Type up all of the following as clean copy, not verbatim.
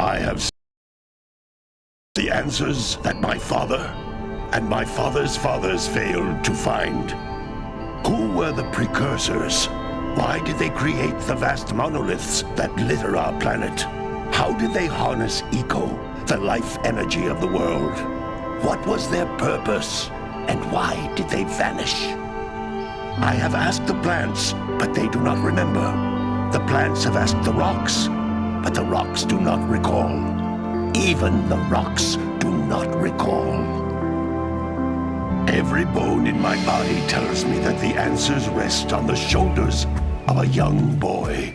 I have the answers that my father and my father's fathers failed to find. Who were the precursors? Why did they create the vast monoliths that litter our planet? How did they harness eco, the life energy of the world? What was their purpose? And why did they vanish? I have asked the plants, but they do not remember. The plants have asked the rocks, but the rocks do not recall. Even the rocks do not recall. Every bone in my body tells me that the answers rest on the shoulders of a young boy.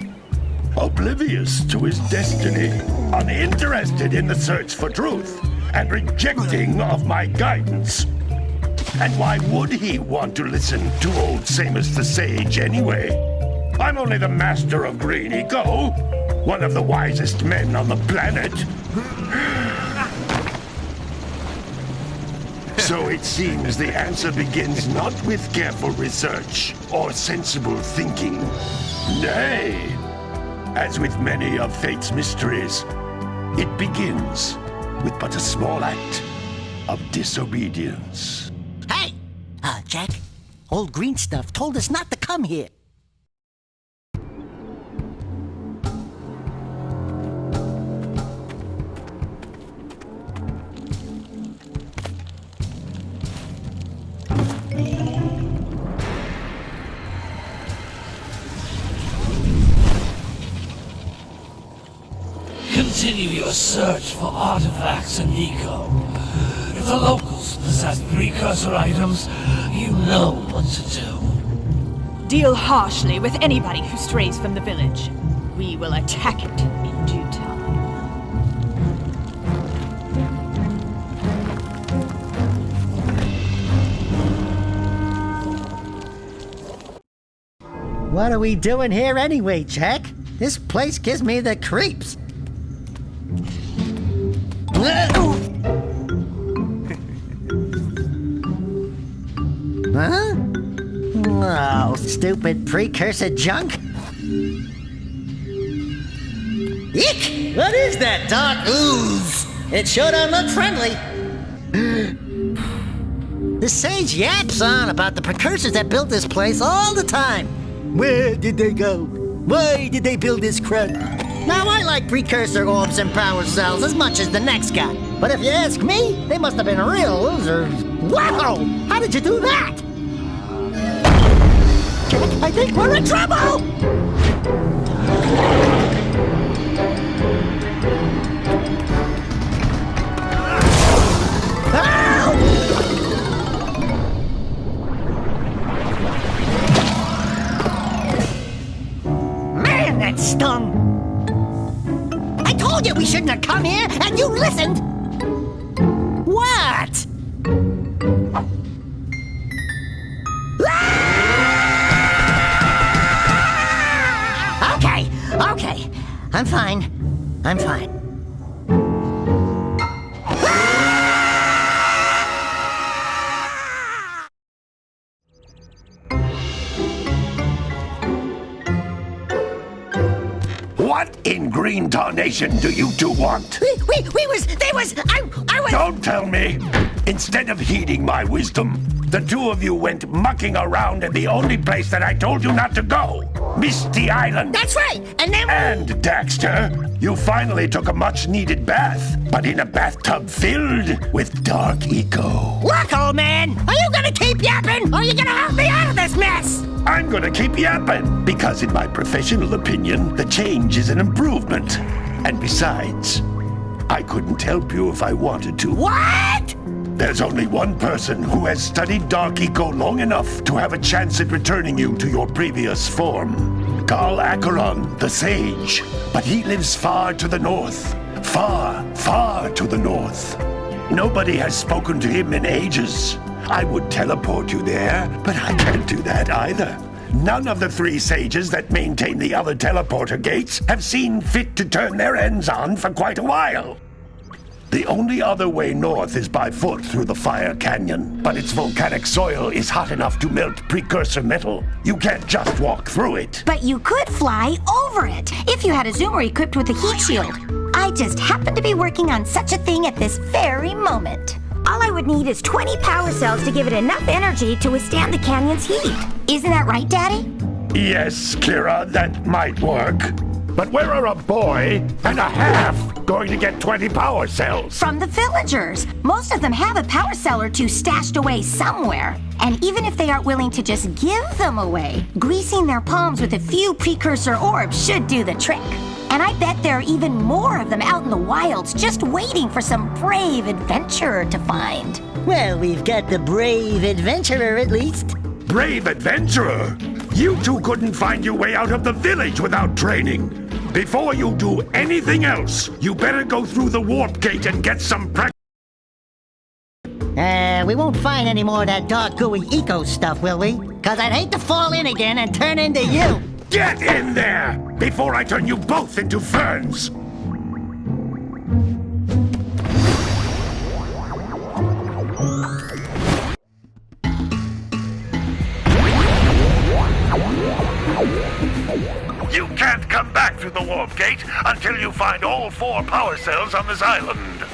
Oblivious to his destiny, uninterested in the search for truth, and rejecting of my guidance. And why would he want to listen to old Samus the Sage anyway? I'm only the master of green eco, one of the wisest men on the planet. So it seems the answer begins not with careful research or sensible thinking. Nay, as with many of fate's mysteries, it begins with but a small act of disobedience. Hey! Jak, old green stuff told us not to come here. Continue your search for artifacts and eco. If the locals possess precursor items, you know what to do. Deal harshly with anybody who strays from the village. We will attack it in due time. What are we doing here anyway, Jak? This place gives me the creeps. Huh? Oh, stupid precursor junk. Eek! What is that dark ooze? It sure don't look friendly. The sage yaps on about the precursors that built this place all the time. Where did they go? Why did they build this crud? Now, I like precursor orbs and power cells as much as the next guy. But if you ask me, they must have been real losers. Wow! How did you do that? I think we're in trouble! Man, that stung! I told you we shouldn't have come here, and you listened! What? Okay. I'm fine. What in green tarnation do you two want? I was... Don't tell me! Instead of heeding my wisdom, the two of you went mucking around in the only place that I told you not to go. Misty Island. That's right, and then... And, Daxter, you finally took a much-needed bath, but in a bathtub filled with dark eco. Look, old man, are you gonna keep yapping, or are you gonna help me out of this mess? I'm gonna keep yapping, because in my professional opinion, the change is an improvement. And besides, I couldn't help you if I wanted to. What? There's only one person who has studied Dark Eco long enough to have a chance at returning you to your previous form. Carl Acheron, the Sage. But he lives far to the north. Far, far to the north. Nobody has spoken to him in ages. I would teleport you there, but I can't do that either. None of the three sages that maintain the other teleporter gates have seen fit to turn their ends on for quite a while. The only other way north is by foot through the Fire Canyon, but its volcanic soil is hot enough to melt precursor metal. You can't just walk through it. But you could fly over it, if you had a zoomer equipped with a heat shield. I just happen to be working on such a thing at this very moment. All I would need is 20 power cells to give it enough energy to withstand the canyon's heat. Isn't that right, Daddy? Yes, Kira, that might work. But where are a boy and a half going to get 20 power cells? From the villagers. Most of them have a power cell or two stashed away somewhere. And even if they aren't willing to just give them away, greasing their palms with a few precursor orbs should do the trick. And I bet there are even more of them out in the wilds just waiting for some brave adventurer to find. Well, we've got the brave adventurer at least. Brave adventurer? You two couldn't find your way out of the village without training. Before you do anything else, you better go through the warp gate and get some practice. We won't find any more of that dark gooey eco stuff, will we? 'Cause I'd hate to fall in again and turn into you. Get in there before I turn you both into ferns. You can't come back through the warp gate until you find all 4 power cells on this island.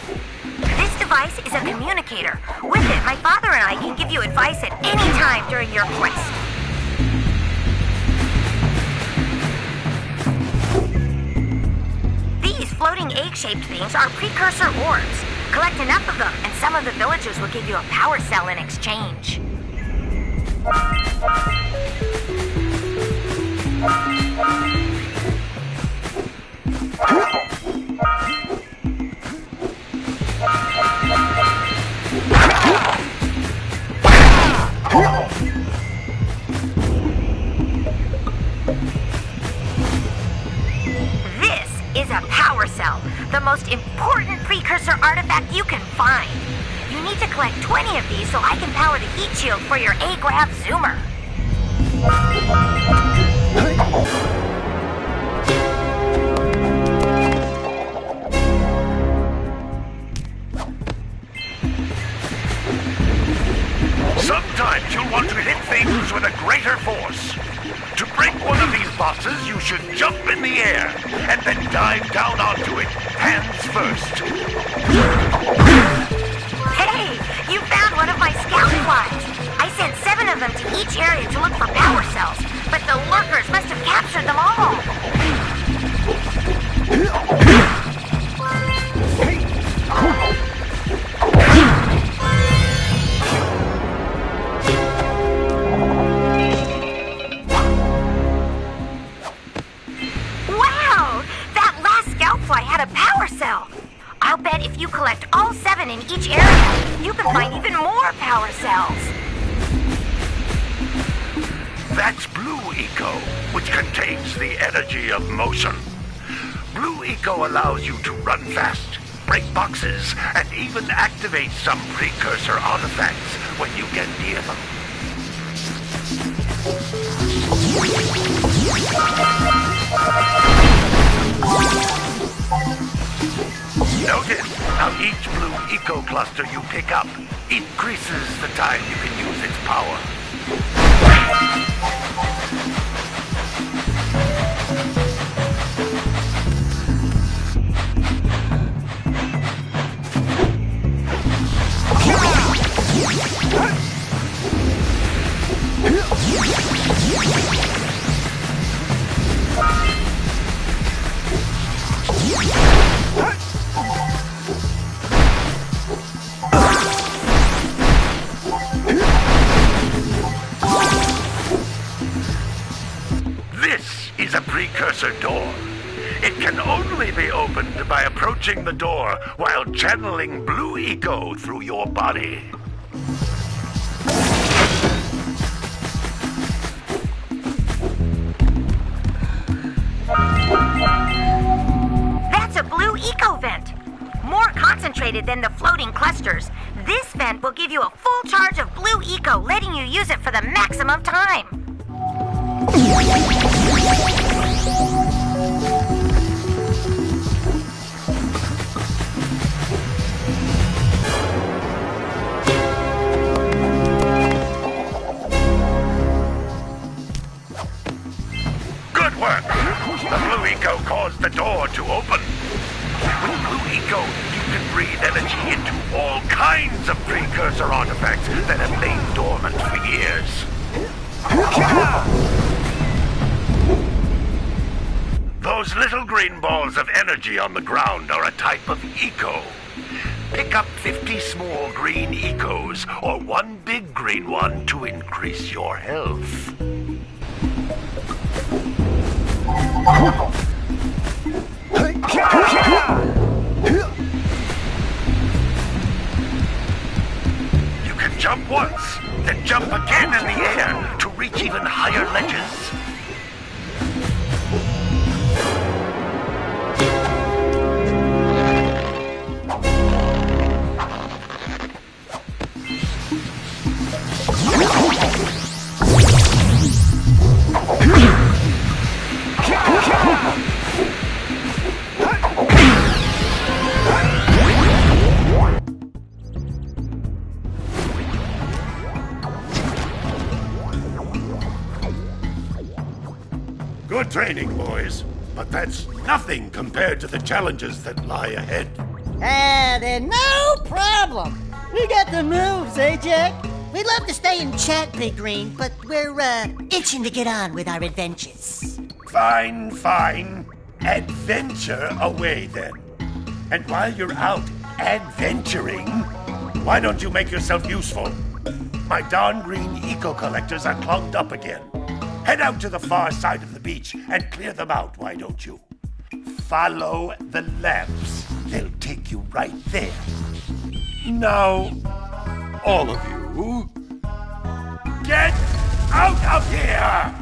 This device is a communicator. With it, my father and I can give you advice at any time during your quest. These floating egg-shaped things are precursor orbs. Collect enough of them, and some of the villagers will give you a power cell in exchange. This is a power cell, the most important precursor artifact you can find. You need to collect 20 of these so I can power the heat shield for your A-Grav zoomer. Sometimes you'll want to hit things with a greater force. To break one of these boxes, you should jump in the air and then dive down onto it, hands first. Hey, you found one of my scout flies. I sent 7 of them to each area to look for power cells, but the lurkers must have captured them all. Wow! That last scout fly had a power cell. I'll bet if you collect all 7 in each area, you can find even more power cells. That's Blue Eco, which contains the energy of motion. Blue Eco allows you to run fast, break boxes, and even activate some precursor artifacts when you get near them. Notice how each Blue Eco cluster you pick up increases the time you can use its power. This is a precursor door. It can only be opened by approaching the door while channeling Blue Eco through your body. That's a Blue Eco vent. More concentrated than the floating clusters. This vent will give you a full charge of Blue Eco, letting you use it for the maximum time. Good work! The Blue Eco caused the door to open. With Blue Eco, you can breathe energy into all kinds of precursor artifacts that have lain dormant for years. Those little green balls of energy on the ground are a type of eco. Pick up 50 small green ecos, or one big green one to increase your health. You can jump once, then jump again in the air to reach even higher ledges. Good training, boys. But that's nothing compared to the challenges that lie ahead. Then no problem. We got the moves, eh, Jack? We'd love to stay and chat, Big Green, but we're, itching to get on with our adventures. Fine, fine. Adventure away, then. And while you're out adventuring, why don't you make yourself useful? My darn green eco-collectors are clogged up again. Head out to the far side of the beach and clear them out, why don't you? Follow the lamps. They'll take you right there. Now, all of you, get out of here!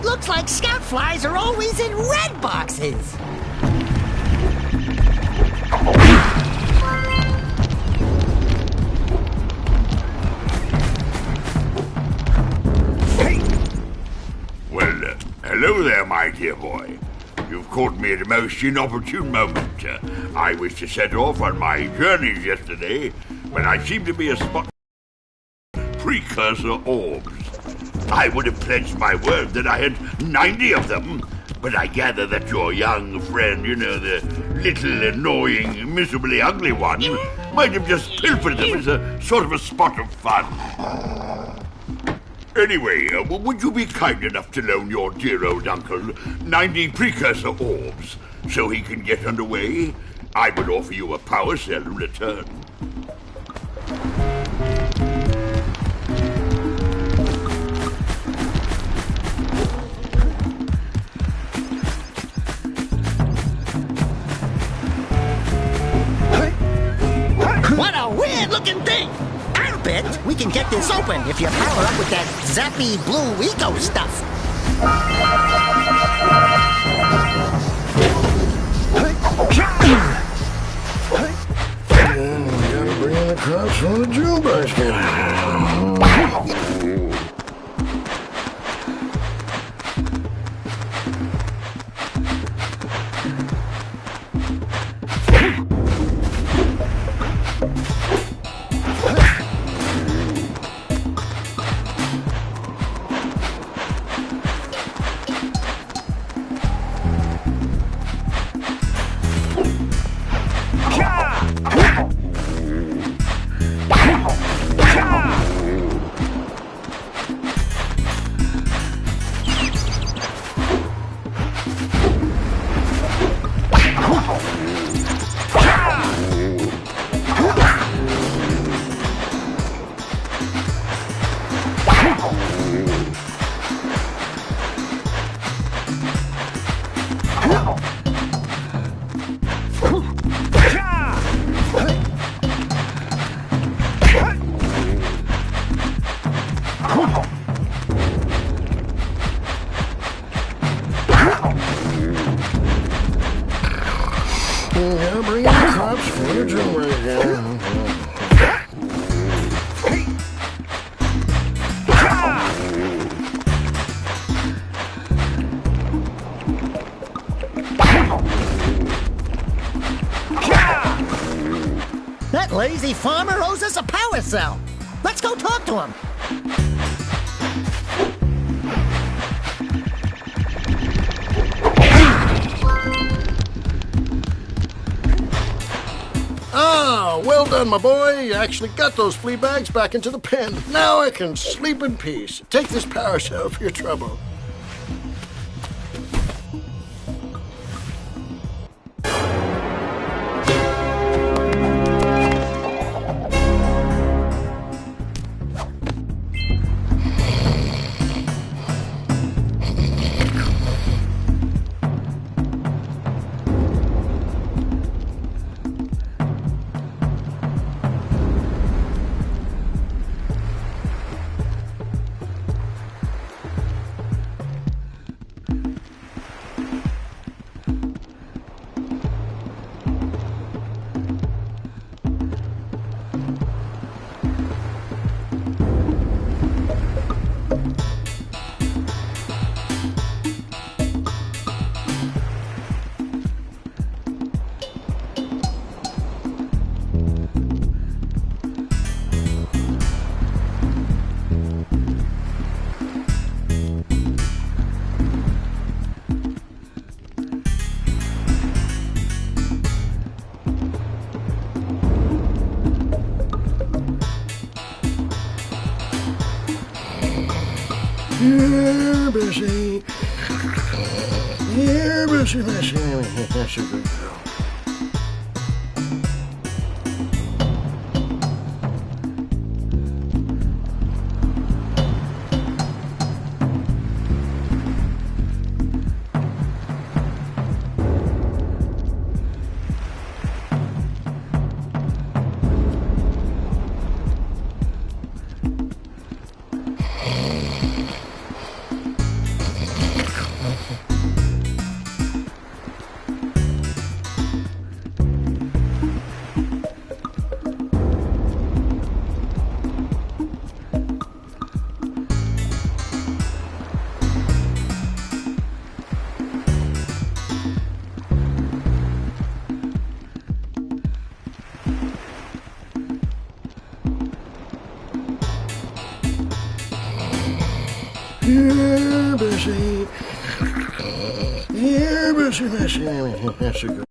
Looks like scout flies are always in red boxes. Well, hello there, my dear boy. You've caught me at a most inopportune moment. I was to set off on my journeys yesterday when I seemed to be a spot precursor orbs. I would have pledged my word that I had 90 of them, but I gather that your young friend, the little annoying, miserably ugly one, might have just pilfered them as a sort of a spot of fun. Anyway, would you be kind enough to loan your dear old uncle 90 precursor orbs so he can get underway? I would offer you a power cell in return. Looking thing. I'll bet we can get this open if you power up with that zappy blue eco stuff. Gotta bring in the cops on the jailbreak. Yeah, bring in the cops for the jailbreak. crazy farmer owes us a power cell. Let's go talk to him. Ah, well done, my boy. You actually got those flea bags back into the pen. Now I can sleep in peace. Take this power cell for your trouble. You're busy. You're busy, busy. That's a good girl. You're busy. You're busy, busy. That's a good